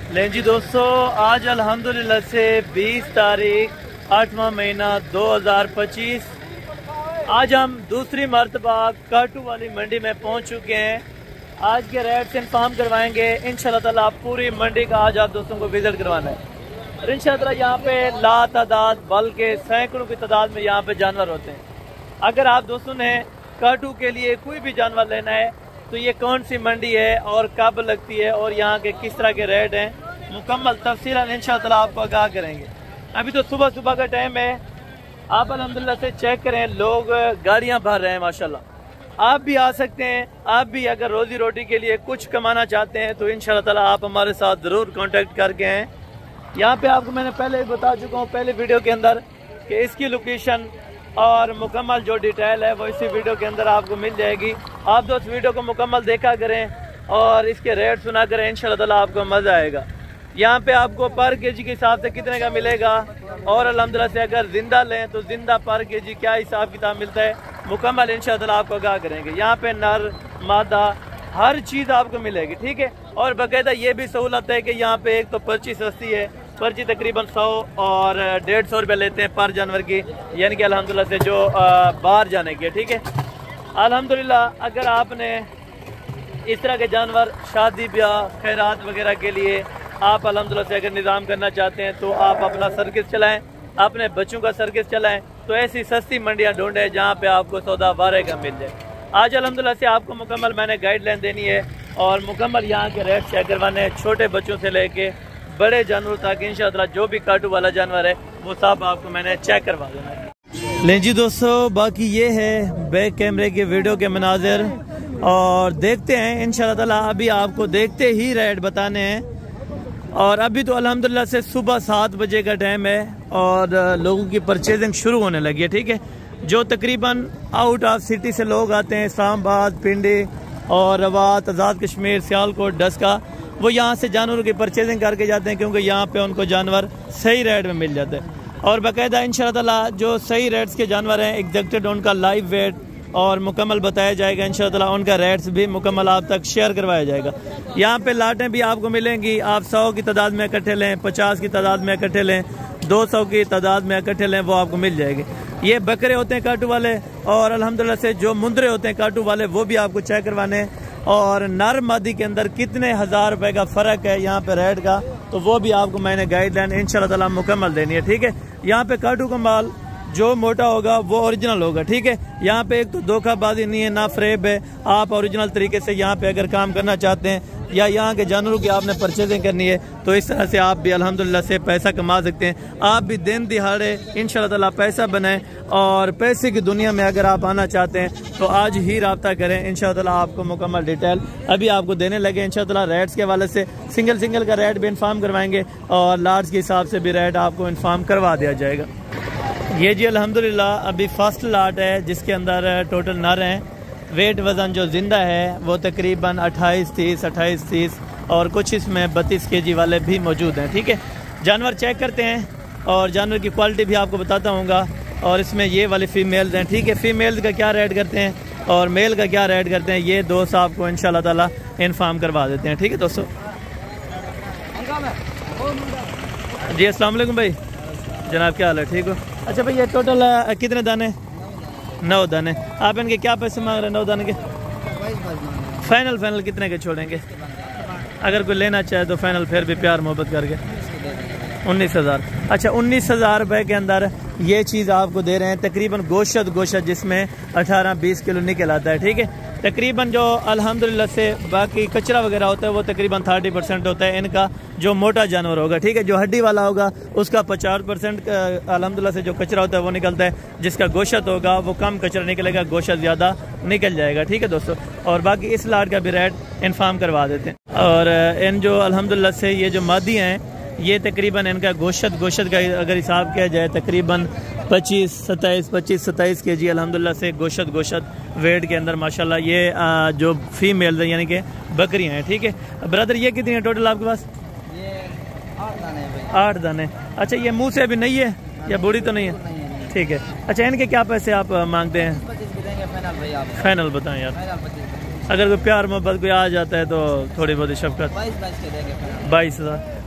लें जी दोस्तों, आज अल्हम्दुलिल्लाह से 20 तारीख 8वां महीना 2025। आज हम दूसरी मरतबा काटू वाली मंडी में पहुंच चुके हैं। आज के रेट से इन्फॉर्म करवाएंगे इंशाल्लाह ताला। पूरी मंडी का आज आप दोस्तों को विजिट करवाना है और इंशाल्लाह ताला यहाँ पे लातादाद बल्कि सैकड़ों की तादाद में यहाँ पे जानवर होते हैं। अगर आप दोस्तों ने काटू के लिए कोई भी जानवर लेना है तो ये कौन सी मंडी है और कब लगती है और यहाँ के किस तरह के रेट हैं, मुकम्मल तफसील इंशाअल्लाह ताला आपको आगाह करेंगे। अभी तो सुबह सुबह का टाइम है, आप अल्हम्दुलिल्लाह से चेक करें, लोग गाड़ियाँ भर रहे हैं माशाल्लाह। आप भी आ सकते हैं, आप भी अगर रोजी रोटी के लिए कुछ कमाना चाहते हैं तो इंशाअल्लाह ताला आप हमारे साथ ज़रूर कॉन्टेक्ट करके हैं। यहाँ पे आपको मैंने पहले बता चुका हूँ पहले वीडियो के अंदर कि इसकी लोकेशन और मुकम्मल जो डिटेल है वो इसी वीडियो के अंदर आपको मिल जाएगी। आप दोस्त वीडियो को मुकम्मल देखा करें और इसके रेट सुना करें, इंशाल्लाह ताला आपको मज़ा आएगा। यहाँ पे आपको पर केजी के हिसाब से कितने का मिलेगा और अल्हम्दुलिल्लाह से अगर ज़िंदा लें तो ज़िंदा पर केजी क्या हिसाब किताब मिलता है, मुकम्मल इंशाल्लाह ताला आपको आगाह करेंगे। यहाँ पे नर मादा हर चीज़ आपको मिलेगी, ठीक है। और बाकायदा ये भी सहूलत है कि यहाँ पे एक तो पर्ची सस्ती है, पर्ची तकरीबन 100 और 150 रुपये लेते हैं पर जानवर की, यानी कि अल्हम्दुलिल्लाह से जो बाहर जाने के, ठीक है। अल्हम्दुलिल्लाह अगर आपने इस तरह के जानवर शादी ब्याह खैरात वगैरह के लिए आप अल्हम्दुलिल्लाह से अगर निज़ाम करना चाहते हैं तो आप अपना सर्किस चलाएं, अपने बच्चों का सर्किस चलाएं, तो ऐसी सस्ती मंडियाँ ढूंढें जहाँ पे आपको सौदा बारह का मिल जाए। आज अल्हम्दुलिल्लाह से आपको मुकम्मल मैंने गाइडलाइन देनी है और मुकम्मल यहाँ के रेट चेक करवाने हैं, छोटे बच्चों से लेके बड़े जानवर तक इंशाअल्लाह जो भी काटू वाला जानवर है वो सब आपको मैंने चेक करवा देना है। लें जी दोस्तों, बाकी ये है बैक कैमरे के वीडियो के मनाजिर और देखते हैं इंशाअल्लाह ताला। अभी आपको देखते ही रेट बताने हैं और अभी तो अल्हम्दुलिल्लाह से सुबह 7 बजे का टाइम है और लोगों की परचेजिंग शुरू होने लगी है, ठीक है। जो तकरीबन आउट ऑफ सिटी से लोग आते हैं, इस्लामाबाद, पिंडी और रवात, आज़ाद कश्मीर, सियालकोट, डस्का, वो यहाँ से जानवरों की परचेजिंग करके जाते हैं क्योंकि यहाँ पे उनको जानवर सही रेट में मिल जाते हैं। और बाकायदा इंशाअल्लाह ताला जो सही रेट्स के जानवर हैं एग्जैक्टेड उनका लाइव वेट और मुकम्मल बताया जाएगा। इंशाअल्लाह ताला उनका रेट्स भी मुकम्मल आप तक शेयर करवाया जाएगा। यहाँ पे लाटें भी आपको मिलेंगी, आप 100 की तादाद में इकट्ठे लें, 50 की तादाद में इकट्ठे लें, 200 की तादाद में इकट्ठे लें, वो आपको मिल जाएगी। ये बकरे होते हैं काटू वाले और अल्हम्दुलिल्लाह से जो मुंदरे होते हैं काटू वाले वो भी आपको चेक करवाने हैं और नर मादी के अंदर कितने हज़ार रुपए का फ़र्क है यहाँ पे रेट का, तो वो भी आपको मैंने गाइडलाइन इंशाअल्लाह ताला मुकम्मल देनी है, ठीक है। यहाँ पे काटू का माल जो मोटा होगा वो ओरिजिनल होगा, ठीक है। यहाँ पे एक तो धोखाबाजी नहीं है, ना फ्रेब है। आप ओरिजिनल तरीके से यहाँ पे अगर काम करना चाहते हैं या यहाँ के जानवरों की आपने परचेजिंग करनी है तो इस तरह से आप भी अल्हम्दुलिल्लाह से पैसा कमा सकते हैं। आप भी दिन दिहाड़े इंशाअल्लाह ताला पैसा बनाएं और पैसे की दुनिया में अगर आप आना चाहते हैं तो आज ही रब्ता करें। इंशाअल्लाह ताला आपको मुकम्मल डिटेल अभी आपको देने लगे। इंशाअल्लाह ताला रेट्स के हवाले से सिंगल का रेट भी इन्फॉर्म करवाएंगे और लार्ज के हिसाब से भी रेट आपको इन्फॉर्म करवा दिया जाएगा। ये जी अल्हम्दुलिल्लाह अभी फर्स्ट लाट है जिसके अंदर टोटल नर हैं। वेट वज़न जो ज़िंदा है वो तकरीबन 28-30 और कुछ इसमें 32 kg वाले भी मौजूद हैं, ठीक है। जानवर चेक करते हैं और जानवर की क्वालिटी भी आपको बताता हूँगा। और इसमें ये वाले फीमेल्स हैं, ठीक है। फीमेल्स का क्या रेट करते हैं और मेल का क्या रेट करते हैं ये दोस्त आपको इंशाअल्लाह ताला इन्फॉर्म करवा देते हैं, ठीक है दोस्तों। जी अस्सलाम वालेकुम भाई, जनाब क्या हाल है, ठीक हो? अच्छा भाई ये टोटल कितने दाने? 9 दाने। आप इनके क्या पैसे मांग रहे हैं 9 दाने के? फाइनल कितने के छोड़ेंगे? अगर कोई लेना चाहे तो फाइनल फिर भी प्यार मोहब्बत करके 19,000। अच्छा 19,000 रुपये के अंदर ये चीज़ आपको दे रहे हैं। तकरीबन गोश्त जिसमें 18-20 किलो निकल आता है, ठीक है। तकरीबन जो अल्हम्दुलिल्लाह से बाकी कचरा वगैरह होता है वो तकरीबन 30% होता है इनका जो मोटा जानवर होगा, ठीक है। जो हड्डी वाला होगा उसका 50% अल्हम्दुलिल्लाह से जो कचरा होता है वो निकलता है। जिसका गोश्त होगा वो कम कचरा निकलेगा, गोश्त ज़्यादा निकल जाएगा, ठीक है दोस्तों। और बाकी इस लाट का भी रेट इन्फॉर्म करवा देते हैं। और इन जो अल्हम्दुलिल्लाह से ये जो मादी हैं ये तकरीबन इनका गोश्त का अगर हिसाब किया जाए तकरीबन 25-27 kg अल्हम्दुलिल्लाह से गोश्त वेट के अंदर माशाल्लाह ये जो फीमेल है यानी कि बकरियां हैं, ठीक है। ब्रदर ये कितनी है टोटल आपके पास? ये 8 दाने हैं भाई। 8 दाने। अच्छा ये मुंह से अभी नहीं है या बूढ़ी तो नहीं है, ठीक है। अच्छा इनके क्या पैसे आप मांगते हैं? 25 भी देंगे फाइनल भाई आप। फाइनल बताएं यार। फाइनल 25। अगर कोई प्यार मोहब्बत कोई आ जाता है तो थोड़ी बहुत शफकत 22 के देंगे। 22,000।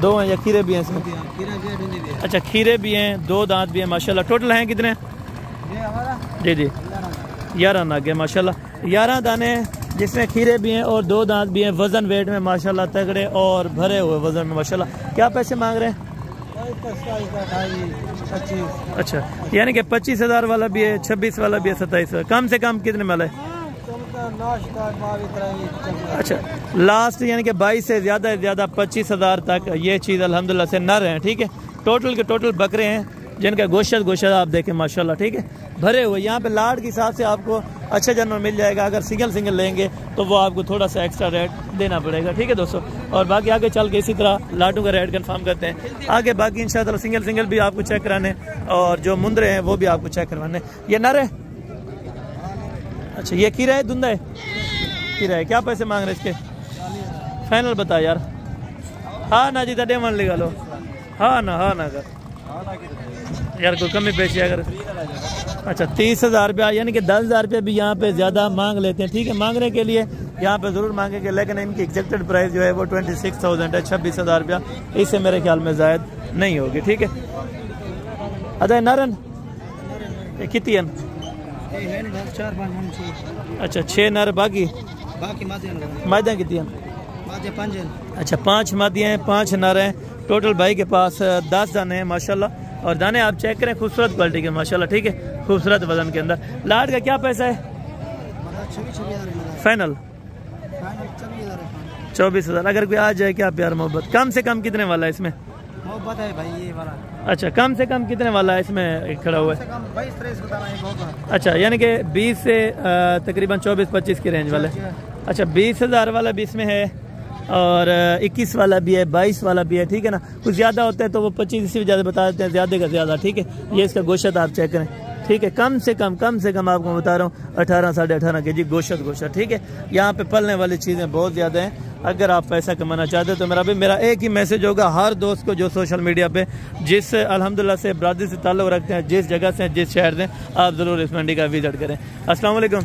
दो हैं या खीरे भी हैं इसमें? खीरा भी है, भिंडी भी है। अच्छा खीरे भी हैं, 2 दांत भी हैं माशाल्लाह। टोटल हैं कितने? ये हमारा जी जी 11 नग है माशाल्लाह। 11 दाने जिसमें खीरे भी हैं और 2 दांत भी हैं। वज़न वेट में माशाल्लाह तगड़े और भरे हुए वज़न में माशाल्लाह। क्या पैसे मांग रहे हैं? 25। अच्छा यानी कि 25,000 वाला भी है, 26 वाला भी है, 27 कम से कम कितने वाला है? अच्छा लास्ट यानी कि 22 से ज़्यादा 25,000 तक ये चीज़ अल्हम्दुलिल्लाह से नर हैं। ठीक है टोटल के टोटल बकरे हैं जिनका गोश्त आप देखें माशाल्लाह। ठीक है भरे हुए। यहाँ पे लाड के हिसाब से आपको अच्छा जानवर मिल जाएगा। अगर सिंगल लेंगे तो वो आपको थोड़ा सा एक्स्ट्रा रेट देना पड़ेगा। ठीक है दोस्तों। और बाकी आगे चल के इसी तरह लाडों का रेट कंफर्म करते हैं आगे। बाकी इंशाअल्लाह सिंगल भी आपको चेक कराने और जो मुंदरे हैं वो भी आपको चेक करवाने। ये नर है? अच्छा ये खीरा है धुंधा है? खीरा है। क्या पैसे मांग रहे इसके? फाइनल बता यार। हाँ ना जी तडे मन लगा लो। हाँ ना कर यार कोई कमी पेशी अगर। अच्छा 30,000 रुपया यानी कि 10,000 रुपये भी यहाँ पे ज़्यादा मांग लेते हैं। ठीक है मांगने के लिए यहाँ पे ज़रूर मांगेंगे लेकिन इनकी एग्जेक्टेड प्राइस जो है वो 26,000 है। 26,000 रुपया इससे मेरे ख्याल में ज़ायद नहीं होगी। ठीक है अदा नारन ये कितनी? अच्छा 6 नर बाकी मादियाँ कितनी? अच्छा 5 मादियाँ हैं 5 नर हैं। टोटल भाई के पास 10 दाने हैं माशाल्लाह। और दाने आप चेक करें खूबसूरत क्वालिटी के माशाल्लाह। ठीक है खूबसूरत वजन के अंदर। लाड का क्या पैसा है? फाइनल 24,000। अगर कोई आ जाए क्या प्यार मोहब्बत कम से कम कितने वाला है इसमें? मोहब्बत है भाई ये वाला। अच्छा कम से कम कितने वाला है इसमें खड़ा हुआ है? 22-23 बताना है। अच्छा यानी कि 20 से तकरीबन 24-25 की रेंज वाला है। अच्छा 20,000 वाला भी इसमें है और 21 वाला भी है, 22 वाला भी है। ठीक है ना कुछ ज़्यादा होता है तो वो 25 से भी ज़्यादा बता देते हैं, ज़्यादा का ज़्यादा। ठीक है ये इसका गोश्त आप चेक करें। ठीक है कम से कम आपको बता रहा हूँ 18 साढ़े 18 के जी गोश्त। ठीक है यहाँ पे पलने वाली चीज़ें बहुत ज़्यादा हैं। अगर आप पैसा कमाना चाहते हो तो मेरा एक ही मैसेज होगा हर दोस्त को जो सोशल मीडिया पे जिस अल्हम्दुलिल्लाह से बरादरी से ताल्लुक़ रखते हैं, जिस जगह से जिस शहर से, आप ज़रूर इस मंडी का विज़िट करें। अस्सलाम वालेकुम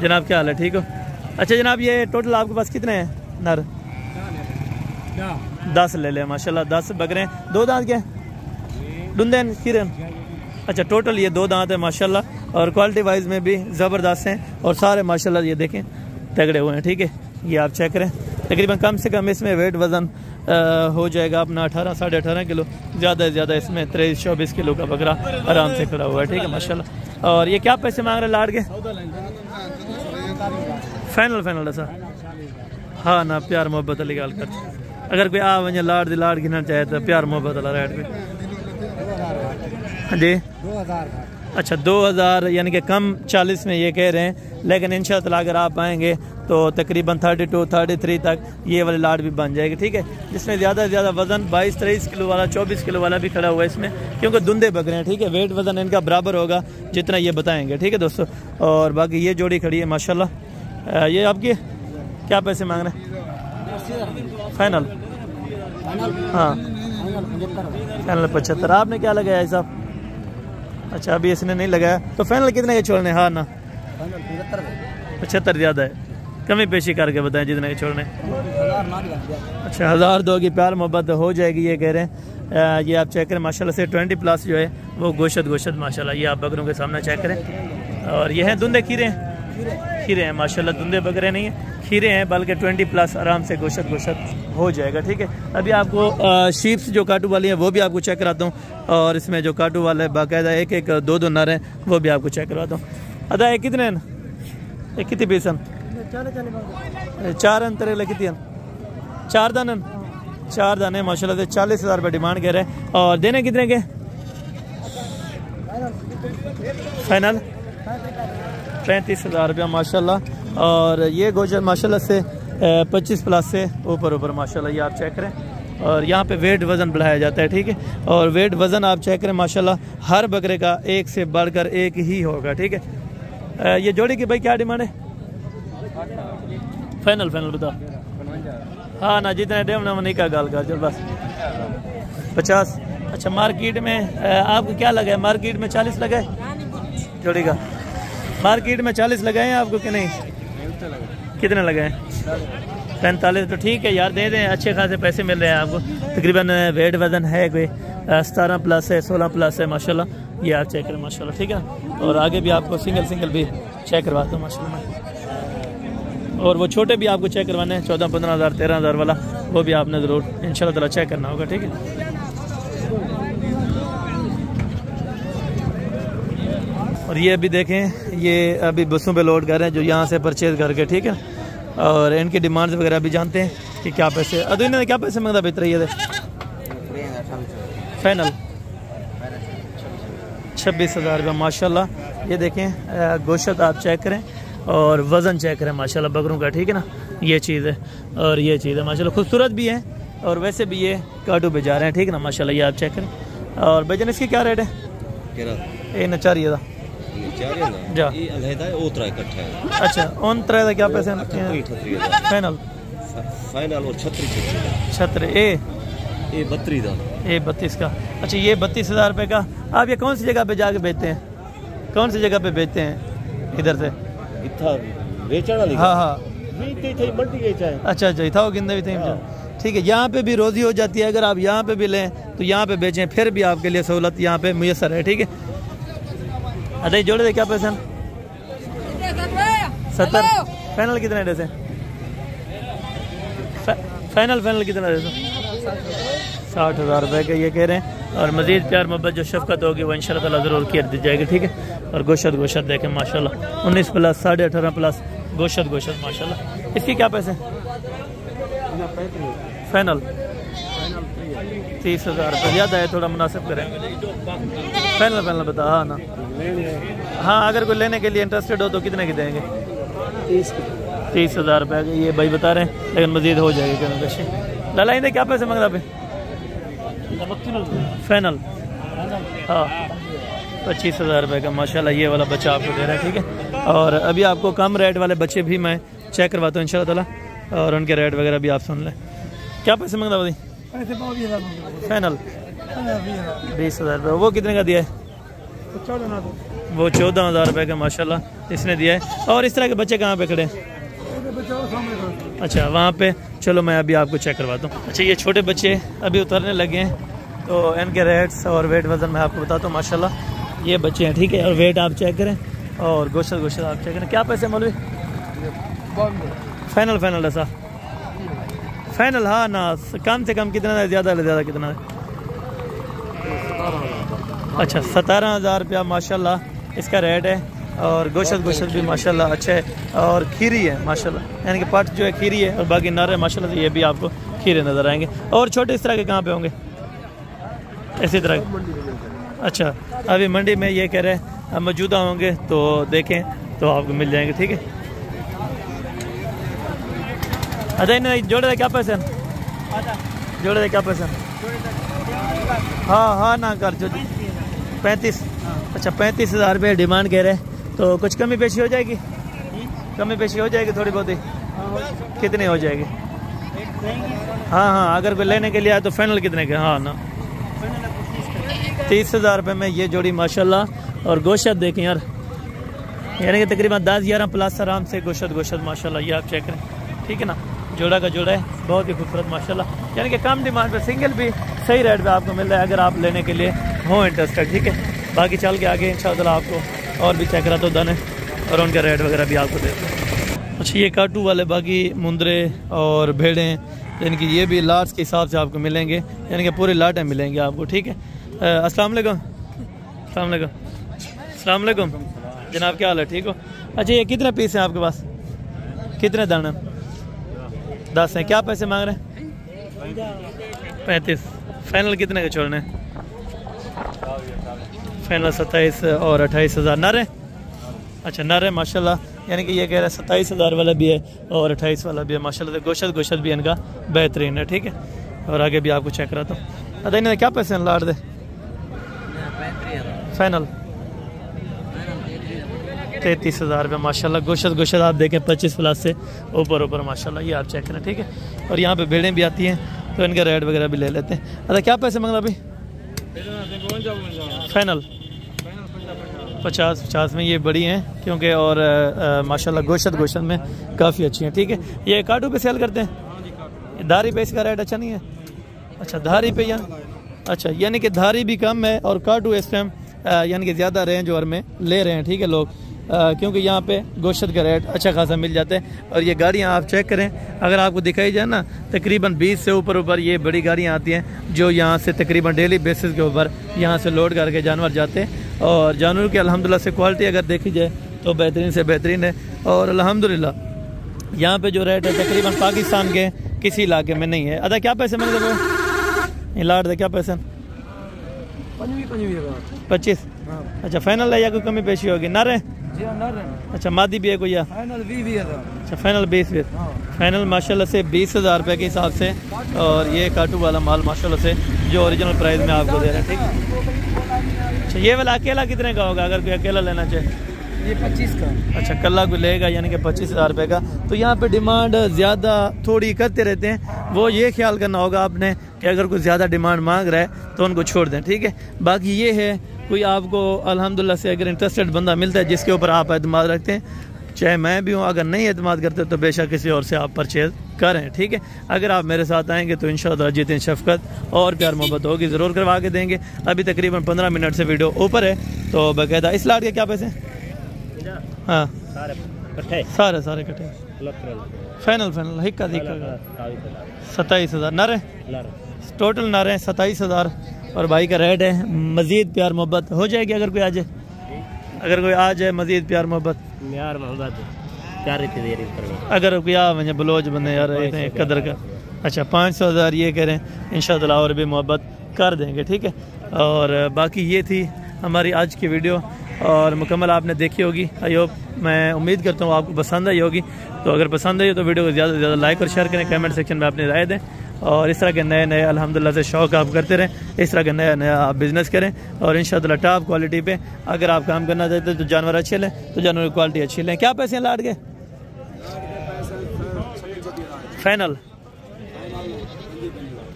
जनाब क्या हाल है? ठीक हो? अच्छा जनाब ये टोटल आपके पास कितने हैं नर? 10 ले लें माशाल्लाह। 10 बकरे 2 दांत के डुंदे खीरे। अच्छा टोटल ये 2 दांत है माशाल्लाह और क्वालिटी वाइज में भी ज़बरदस्त हैं और सारे माशाल्लाह ये देखें तगड़े हुए हैं। ठीक है ये आप चेक करें। तकरीबन कम से कम इसमें वेट वज़न हो जाएगा अपना 18 साढ़े 18 किलो। ज़्यादा से ज़्यादा इसमें 23-24 किलो का बकरा आराम से खड़ा हुआ है। ठीक है माशाल्लाह। और ये क्या पैसे मांग रहे लाड के? फाइनल ऐसा? हाँ ना प्यार मोहब्बत वाली गाल कर। अगर कोई आ वजह लाड गिनना चाहे तो प्यार मोहब्बत वाला रेट पे जी 2000। अच्छा 2000 यानी कि कम 40 में ये कह रहे हैं लेकिन इंशाअल्लाह अगर आप आएंगे तो तकरीबन 32-33 तक ये वाले लाड भी बन जाएगी। ठीक है जिसमें ज़्यादा से ज़्यादा वज़न 22-23 किलो वाला 24 किलो वाला भी खड़ा हुआ है इसमें क्योंकि धुंधे बकरे हैं। ठीक है वेट वज़न इनका बराबर होगा जितना ये बताएंगे। ठीक है दोस्तों। और बाकी ये जोड़ी खड़ी है माशाल्लाह। ये आपकी क्या पैसे मांग रहे हैं? फाइनल? हाँ फाइनल 75। आपने क्या लगाया साहब? अच्छा अभी इसने नहीं लगाया तो फाइनल कितने के छोड़ने? हाँ ना 75 ज़्यादा है। कमी पेशी करके बताएं जितने के छोड़ने। अच्छा 1000 दोगी प्यार मोहब्बत हो जाएगी ये कह रहे हैं। ये आप चेक करें माशाल्लाह से 20+ जो है वो गोश्त माशाल्लाह। ये आप बकरों के सामने चेक करें। और ये हैं धुंधे खीरे हैं माशाल्लाह। धुंधे बकरे नहीं हैं खीरे हैं बल्कि 20+ आराम से गोश्त हो जाएगा। ठीक है अभी आपको शीप्स जो काटू वाली हैं वो भी आपको चेक कराता हूँ और इसमें जो काटू वाला है बाकायदा एक 2 नर हैं वो भी आपको चेक करवाता हूँ। अदा ये कितने हैं? ये कितनी पीस हैं? 4 अंतरे कितनी हैं? 4 दाने माशाल्लाह से 40,000 रुपये डिमांड कर रहे हैं। और देने कितने के? फाइनल 35,000 रुपया माशाल्लाह। और ये गोश्त माशाल्लाह से 25+ से ऊपर माशाल्लाह। ये आप चेक करें। और यहाँ पे वेट वज़न बढ़ाया जाता है। ठीक है और वेट वज़न आप चेक करें माशाल्लाह हर बकरे का एक से बढ़कर एक ही होगा। ठीक है ये जोड़ी की भाई क्या डिमांड है? फाइनल बताओ। हाँ ना जितने डेम ना नहीं का गाल का चल बस 50। अच्छा मार्केट में आपको क्या लगा है? मार्केट में 40 लगा है जोड़ी का? मार्केट में 40 लगाए हैं आपको कि नहीं? कितने लगाए? 45 तो ठीक है यार, दे दें, अच्छे खासे पैसे मिल रहे हैं आपको। तकरीबन वेट वज़न है कोई 17 प्लस है, 16 प्लस है माशाल्लाह। ये आप चेक करें माशाल्लाह, ठीक है ना। और आगे भी आपको सिंगल भी चेक करवाता हूँ माशाल्लाह। और वो छोटे भी आपको चेक करवाने हैं, 14-15 हज़ार 13 हज़ार वाला, वो भी आपने ज़रूर इंशाल्लाह ताला चेक करना होगा, ठीक है। और ये अभी देखें, ये अभी बसों पे लोड कर रहे हैं जो यहाँ से परचेज़ करके, ठीक है। और इनकी डिमांड्स वगैरह भी जानते हैं कि क्या पैसे, अदू इन्होंने क्या पैसे मांगता बेहतर ये फाइनल 26,000 रुपये माशाल्लाह। ये देखें गोश्त आप चेक करें और वज़न चेक करें माशाल्लाह बकरों का, ठीक है ना। ये चीज़ है और ये चीज़ है माशाल्लाह, खूबसूरत भी है और वैसे भी ये काटू पे जा रहे हैं, ठीक है ना माशाल्लाह। ये आप चेक करें। और भाईजान इसकी क्या रेट है? ये नचारी था जा अच्छा उन तरह का क्या पैसे फाइनल और 36 ए 32 का। अच्छा ये 32,000 रुपये का। आप ये कौन सी जगह पे जाके बेचते हैं? कौन सी जगह पे बेचते हैं इधर से? हाँ हाँ अच्छा इथा गिंदे भी थे, ठीक है। यहाँ पे भी रोजी हो जाती है, अगर आप यहाँ पे भी लें तो यहाँ पे बेचें, फिर भी आपके लिए सहूलत यहाँ पे मुयसर है, ठीक है। अच्छा जोड़े दे क्या पैसे? 70 फाइनल कितने दे से? फाइनल कितना दे? 60,000 रुपये के ये कह रहे हैं। और मज़ीद प्यार मोहब्बत जो शफ़क़त होगी वो इंशाल्लाह ताला ज़रूर कर दी जाएगी, ठीक है। और गोश्त देखें माशाल्लाह 19 प्लस 18.5 प्लस गोश्त माशाल्लाह। इसकी क्या पैसे? फाइनल 30,000 रुपये ज़्यादा है, थोड़ा मुनासिब करें। फाइनल बता। हाँ ना हाँ, अगर कोई लेने के लिए इंटरेस्टेड हो तो कितने की देंगे? 30,000 रुपये ये भाई बता रहे हैं, लेकिन मज़ीद हो जाएगी क्या कशी। लाला इन्हें क्या पैसे मंगला पे? फाइनल हाँ 25,000 रुपये का माशाल्लाह ये वाला बच्चा आपको दे रहा है, ठीक है। और अभी आपको कम रेट वाले बच्चे भी मैं चेक करवाता हूँ इंशाल्लाह ताला, और उनके रेट वगैरह भी आप सुन लें। क्या पैसे मंगला भाई? फाइनल 20,000 रुपये। वो कितने का दिया है? वो 14,000 रुपये का माशाल्लाह इसने दिया है। और इस तरह के बच्चे कहाँ पे खड़े हैं? अच्छा वहाँ पे, चलो मैं अभी आपको चेक करवाता हूँ। अच्छा ये छोटे बच्चे अभी उतरने लगे हैं, तो इनके रेट्स और वेट वज़न मैं आपको बताता हूँ माशाल्लाह। ये बच्चे हैं, ठीक है। और वेट आप चेक करें और गोश्त आप चेक करें। क्या पैसे मौलवी? फाइनल ऐसा फाइनल हाँ ना, कम से कम कितना है, ज़्यादा से ज़्यादा कितना है? अच्छा 17,000 रुपया माशाल्लाह इसका रेट है। और गोश्त भी माशाल्लाह अच्छा है और खीरी है माशाल्लाह, यानी कि पट जो है खीरी है और बाकी नर है माशाल्लाह। ये भी आपको खीरे नज़र आएंगे। और छोटे इस तरह के कहाँ पे होंगे? इसी तरह के। अच्छा अभी मंडी में ये कह रहे हैं मौजूदा होंगे, तो देखें तो आपको मिल जाएंगे, ठीक है। अच्छा इन्हें जोड़े दे क्या पैसे? जोड़े दे क्या पैसे? हाँ ना कर जो 35। अच्छा 35,000 रुपये डिमांड कह रहे हैं, तो कुछ कमी पेशी हो जाएगी? कमी पेशी हो जाएगी थोड़ी बहुत ही? कितनी हो जाएगी? हाँ अगर कोई लेने के लिए आए तो फाइनल कितने के? हाँ ना 30,000 रुपये में ये जोड़ी माशाल्लाह। और गोश्त देखें यार, यानी कि तकरीबन 10-11 प्लस आराम से गोश्त माशाल्लाह। ये आप चेक करें, ठीक है ना। जोड़ा का जोड़ा है, बहुत ही खूबसूरत माशाल्लाह, यानी कि कम डिमांड पे सिंगल भी सही रेट पे आपको मिल रहा है अगर आप लेने के लिए हो इंटरेस्टेड, ठीक है। बाकी चल के आगे इंशाल्लाह आपको और भी चेक कराता हूँ दाने और उनका रेट वगैरह भी आपको देते हैं। अच्छा ये काटू वाले बाकी मुंदरे और भेड़ें, यानी कि ये भी लाट्स के हिसाब से आपको मिलेंगे, यानी कि पूरे लाटें मिलेंगे आपको, ठीक है। अस्सलाम वालेकुम जनाब, क्या हाल है? ठीक हो? अच्छा ये कितने पीस हैं आपके पास? कितने दाने? 10 हैं। क्या पैसे मांग रहे हैं? 35। फाइनल कितने के छोड़ने? फाइनल 27 और 28,000 नर है। अच्छा नर है माशाल्लाह, यानी कि ये कह रहा है 27,000 वाला भी है और 28 वाला भी है माशाल्लाह। गोश्त भी इनका बेहतरीन है, ठीक है। और आगे भी आपको चेक कराता हूँ। अच्छा इन्हें क्या पैसे हैं लाट दे? फाइनल 33,000 रुपये माशाल्लाह। गोश्त आप देखें 25 प्लस से ऊपर माशाल्लाह। ये आप चेक करें, ठीक है। और यहाँ पे भेड़ें भी आती हैं तो इनका रेट वगैरह भी ले लेते हैं। अच्छा क्या पैसे मांगना अभी? फाइनल 50 में ये बड़ी हैं क्योंकि और माशाल्लाह गोश्त में काफ़ी अच्छी हैं। ठीक है, ये काटू पे सेल करते हैं, धारी पे इसका रेट अच्छा नहीं है? अच्छा धारी पे अच्छा, यानी कि धारी भी कम है और काटू इस टाइम यानी कि ज़्यादा रेंज और में ले रहे हैं। ठीक है लोग, क्योंकि यहाँ पे गोश्त का रेट अच्छा खासा मिल जाता है। और ये गाड़ियाँ आप चेक करें, अगर आपको दिखाई जाए ना, तकरीबन 20 से ऊपर ये बड़ी गाड़ियाँ आती हैं जो यहाँ से तकरीबन डेली बेसिस के ऊपर यहाँ से लोड करके जानवर जाते हैं। और जानवर की अल्हम्दुलिल्लाह से क्वालिटी अगर देखी जाए तो बेहतरीन से बेहतरीन है। और अल्हम्दुलिल्लाह यहाँ पे जो रेट है तकरीबन पाकिस्तान के किसी इलाके में नहीं है। अदा क्या पैसे मिल गए लाट दे, क्या पैसे? 25। अच्छा फाइनल है या कोई कमी पेशी होगी? ना रहे? अच्छा मादी भी है कोई? अच्छा फाइनल 20 फाइनल माशाल्लाह से 20,000 रुपये के हिसाब से। और ये काटू वाला माल माशाल्लाह से जो ओरिजिनल प्राइस में आपको दे रहे हैं। ठीक है, अच्छा ये वाला अकेला कितने का होगा अगर कोई अकेला लेना चाहे? ये 25 का। अच्छा कल्ला को लेगा यानी कि 25,000 रुपये का। तो यहाँ पे डिमांड ज़्यादा थोड़ी करते रहते हैं, वो ये ख्याल करना होगा आपने कि अगर कोई ज़्यादा डिमांड मांग रहा है तो उनको छोड़ दें। ठीक है, बाकी ये है कोई आपको अल्हम्दुलिल्लाह से अगर इंटरेस्टेड बंदा मिलता है जिसके ऊपर आप एतमाद रखते हैं, चाहे मैं भी हूँ, अगर नहीं एतमाद करते तो बेशक किसी और से आप परचेज़ करें। ठीक है, अगर आप मेरे साथ आएंगे तो इंशाअल्लाह जितनी शफ़क़त और प्यार मोहब्बत होगी ज़रूर करवा के देंगे। अभी तकरीबन 15 मिनट से वीडियो ऊपर है तो बाकायदा। इस लाट के क्या पैसे? हाँ सारे कटे फाइनल हिक्का 27,000 नारे टोटल नारे 27,000। और भाई का रेट है, मज़ीद प्यार मोहब्बत हो जाएगी अगर कोई आ जाए, मज़ीद प्यार मोहब्बत अगर कोई आ मुझे बलोच बंदे यार कदर का। अच्छा 500,000 ये कह रहे हैं, इंशाअल्लाह और भी मोहब्बत कर देंगे। ठीक है, और बाकी ये थी हमारी आज की वीडियो और मुकम्मल आपने देखी होगी। आई होप, मैं उम्मीद करता हूँ आपको पसंद आई होगी। तो अगर पसंद आई तो वीडियो को ज़्यादा से ज़्यादा लाइक और शेयर करें, कमेंट सेक्शन में अपनी राय दें। और इस तरह के नए अल्हम्दुलिल्लाह से शौक़ आप करते रहें, इस तरह के नया आप बिज़नेस करें। और इंशाअल्लाह टॉप क्वालिटी पे अगर आप काम करना चाहते हैं तो जानवर अच्छे लें, तो जानवर की क्वालिटी अच्छी लें। क्या पैसे हैं लाट के? फाइनल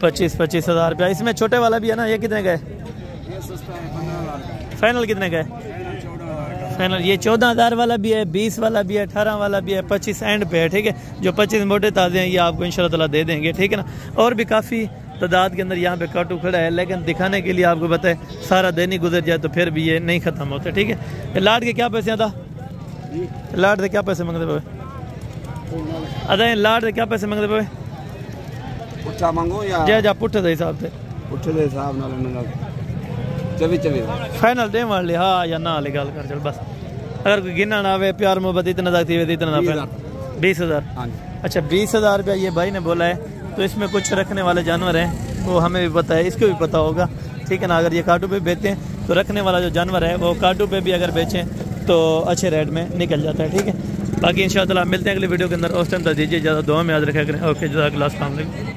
25,000 रुपया। इसमें छोटे वाला भी है ना, ये कितने का है? फाइनल कितने का है? फाइनल ये 14,000 वाला भी है, 20 वाला भी है, 18 वाला भी है, 25 एंड पे है। ठीक है, जो 25 मोटे ताज़े हैं ये आपको इंशाअल्लाह ताला दे देंगे। ठीक है ना, और भी काफ़ी तादाद के अंदर यहाँ पे काटू खड़ा है, लेकिन दिखाने के लिए आपको पता है सारा दिन ही गुजर जाए तो फिर भी ये नहीं ख़त्म होता। ठीक है, लाट के क्या पैसे आता? लाट के क्या पैसे मंगते पे? अदा लाट के क्या पैसे मंगते पे? जा पुट्ठे के हिसाब से फाइनल दे मान लिया हाँ या ना वाली गल कर चल बस। अगर कोई गिना ना आवे, प्यार मोहब्बत इतना इतना ना 20,000। अच्छा 20,000 रुपया ये भाई ने बोला है। तो इसमें कुछ रखने वाले जानवर हैं वो हमें भी पता है, इसको भी पता होगा। ठीक है ना, अगर ये काटू पे बेचते हैं तो रखने वाला जो जानवर है वो काटू पे भी अगर बेचें तो अच्छे रेट में निकल जाता है। ठीक है, बाकी इंशाअल्लाह मिलते हैं अगली वीडियो के अंदर। उस टाइम तक दीजिए ज़्यादा, दुआ में याद रखा करें। ओके, जज़ाकल्लाह, अस्सलाम वालेकुम।